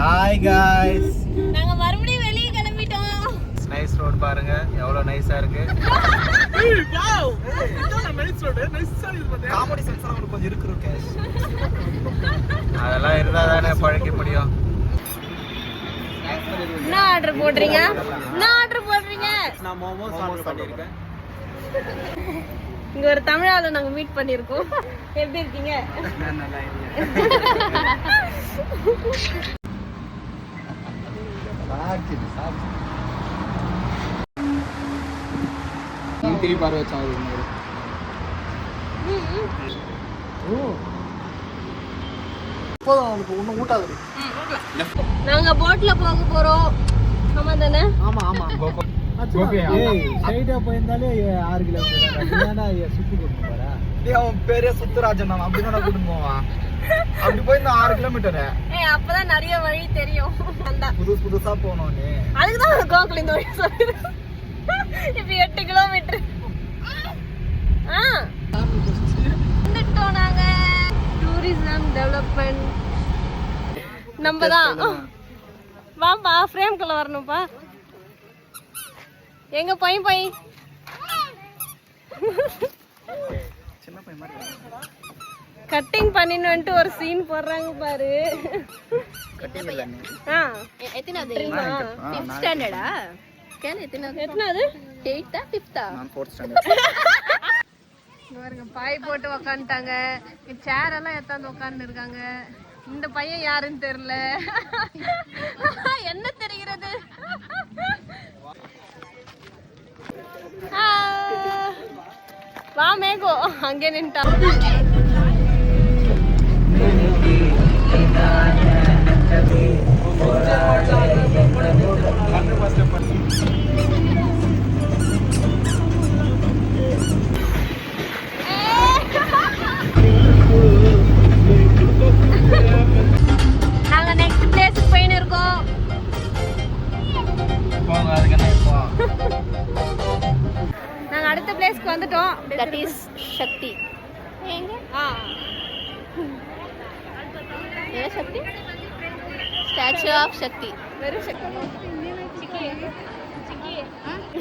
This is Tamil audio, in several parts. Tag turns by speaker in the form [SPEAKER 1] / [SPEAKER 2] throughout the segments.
[SPEAKER 1] Hi guys.
[SPEAKER 2] நாங்க மறுபடியும் வெளிய கிளம்பிட்டோம்.
[SPEAKER 1] நைஸ் ரோட் பாருங்க எவ்வளவு நைஸா இருக்கு.
[SPEAKER 3] வாவ். என்ன நைஸ் ரோட். நைஸா இது பண்ணு.
[SPEAKER 1] காமெடி சென்ஸ் எல்லாம் கொஞ்சம் இருக்கு கேஷ். அதெல்லாம் இருந்தா தானே பழக்க முடியும்.
[SPEAKER 2] என்ன ஆர்டர் போடுறீங்க?
[SPEAKER 1] நான் மோமோஸ் ஆர்டர் பண்ணிருக்கேன்.
[SPEAKER 2] இங்க ஒரு தமிழ் ஆளு நாங்க மீட் பண்ணிருக்கோம். எப்படி இருக்கீங்க?
[SPEAKER 1] நல்லா இருக்கேன். சாக்கிது சாக்கிது. திருப்பி பாரு வச்சா ஒரு மாதிரி. போதும் அவனுக்கு ஒன்றும் ஊட்டாது.
[SPEAKER 2] நாங்க போட்ல போக போறோம். ஆமா தானே?
[SPEAKER 1] ஆமா ஆமா. ஏய் சைடா போயிருந்தாலே 6 கிலோமீட்டர் தான். நீ சுத்தி கூட்டிட்டு போறா? டேய் அவன் பேரே சுத்துராஜன் நான் அப்படி தான் கூட்டிட்டு போவான். அப்படி போய் 6 கிலோமீட்டர்.
[SPEAKER 2] ஏய் அப்பதான் நிறைய வழி தெரியும். அந்த
[SPEAKER 1] புதுசா போறோம் நீ.
[SPEAKER 2] அதுக்கு தான் கோகுல் இந்த வழி சொல்றேன். இப்போ 8 கிலோமீட்டர். வந்துட்டோம் நாங்க. டூரிசம் டெவலப்மெண்ட் நம்ம தான். வாப்பா ஃப்ரேம்குள்ள வரணும்ப்பா. எங்க போய்
[SPEAKER 1] சின்ன பையன் மாதிரி
[SPEAKER 2] கட்டிங் பண்ணின்னு வந்துட்டு ஒரு சீன் போடுறாங்க பாரு.
[SPEAKER 1] கட்டிங் இல்ல நீ.
[SPEAKER 2] எத்தனாவது?
[SPEAKER 4] 5th ஸ்டாண்டர்டா?
[SPEAKER 2] எத்தனாவது?
[SPEAKER 4] 8th 5th
[SPEAKER 1] நான் 4th ஸ்டாண்டர்ட்.
[SPEAKER 2] பாருங்க பாய் போட்டு உக்காந்துட்டாங்க. சேர் எல்லாம் எத்தாந்து உட்காந்து இருக்காங்க. இந்த பையன் யாருன்னு தெரியல. என்ன தெரிகிறது? வா மேகோ அங்கே நின்ட்டா. நாங்க நெக்ஸ்ட் பிளேஸ்க்கு போயின்னு இருக்கோம்.
[SPEAKER 1] போங்க அதுக்கு என்ன இப்போ.
[SPEAKER 2] நாங்க அடுத்த பிளேஸ்க்கு வந்துட்டோம்.
[SPEAKER 4] That is Shakti. எங்க? என்ன சக்தி? Statue of Shakti.
[SPEAKER 2] வெறும் சக்தி.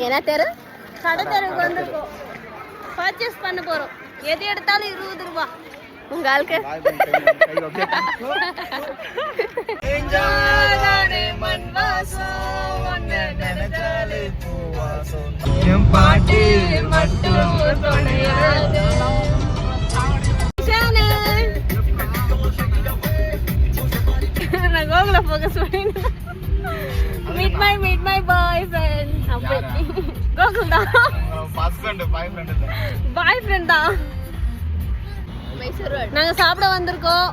[SPEAKER 4] என்ன தெரு?
[SPEAKER 2] கடை தெருவுக்கு வந்திருக்கோம். பர்ச்சேஸ் பண்ண போறோம். எது எடுத்தாலும் 20 ரூபாய்.
[SPEAKER 4] உங்க ஆளுக்கு
[SPEAKER 1] என் பாட்டு மட்டும்
[SPEAKER 2] துணையாது. நான் கோகுல ஃபோக்கஸ் பண்ணினேன். Meet my boy friend. Gokul தான் பாய் ஃப்ரெண்ட் தான்.
[SPEAKER 4] மைசூர் ரோட்.
[SPEAKER 2] நாங்க சாப்பிட வந்திருக்கோம்.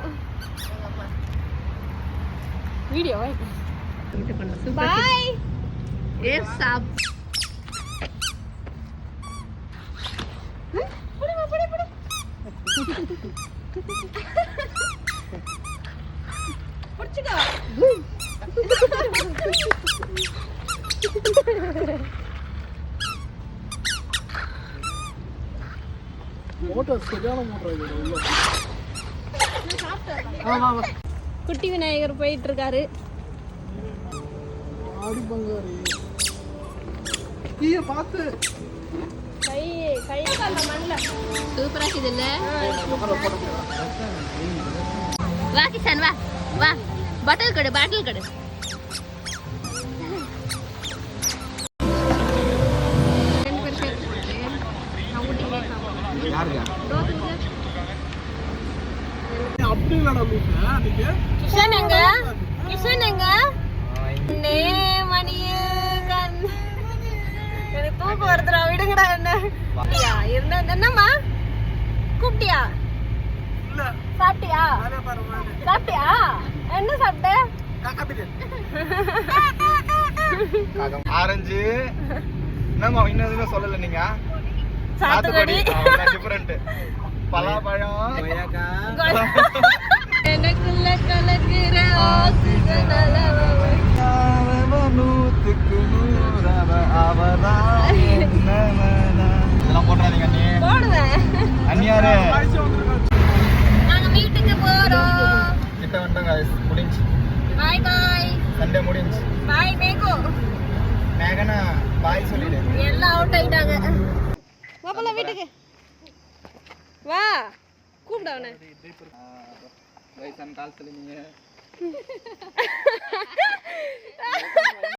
[SPEAKER 2] வீடியோ பாய்.
[SPEAKER 4] ஏ சாப்.
[SPEAKER 2] புடிச்சுக்கோ.
[SPEAKER 3] மோட்டார் சரியான மோட்டார் இது உள்ள.
[SPEAKER 2] குட்டி விநாயகர் போயிட்டு இருக்காரு.
[SPEAKER 3] ஆடி பங்காரி கீழ பாத்து
[SPEAKER 2] கை அந்த மண்ணுல
[SPEAKER 4] சூப்பரா இருக்குது இல்ல? வா கிஷன் வா பாட்டில் கடு.
[SPEAKER 3] அப்படி இல்லடா லூசா நீங்க.
[SPEAKER 2] கிஷன் எங்க நே மணியே கண். எனக்கு தூக்கம் வருதுடா விடுங்கடா. என்ன இருந்தா என்னம்மா கூப்பிட்டியா?
[SPEAKER 3] இல்ல
[SPEAKER 2] சாப்பிட்டியா?
[SPEAKER 3] அத பாருங்க.
[SPEAKER 2] சாப்பிட்டியா? என்ன சாப்பிட்ட?
[SPEAKER 1] ஆரஞ்சு என்னமா இன்னும் எதுவுமே சொல்லல நீங்க.
[SPEAKER 2] சாத்துக்குடி
[SPEAKER 1] டிஃபரெண்ட். பலாப்பழம்
[SPEAKER 2] எனக்குள்ள கலக்குற ஆக்சிஜன் அளவு
[SPEAKER 1] இதெல்லாம் போடுறாதீங்க அண்ணி.
[SPEAKER 2] போடுவேன்.
[SPEAKER 1] அண்ணியாரு
[SPEAKER 2] நாங்க வீட்டுக்கு போறோம்.
[SPEAKER 1] கிட்ட வந்துட்டோம் guys. முடிஞ்சு.
[SPEAKER 2] பாய் பாய்.
[SPEAKER 1] ஒன் டே முடிஞ்சு.
[SPEAKER 2] பாய் மேகோ.
[SPEAKER 1] மேகனா பாய் சொல்லிடு.
[SPEAKER 2] எல்லாம் அவுட் ஆயிட்டாங்க. வா போலாம் வீட்டுக்கு. வா கூப்பிடு அவனை.
[SPEAKER 1] வயசான காலத்துல நீங்க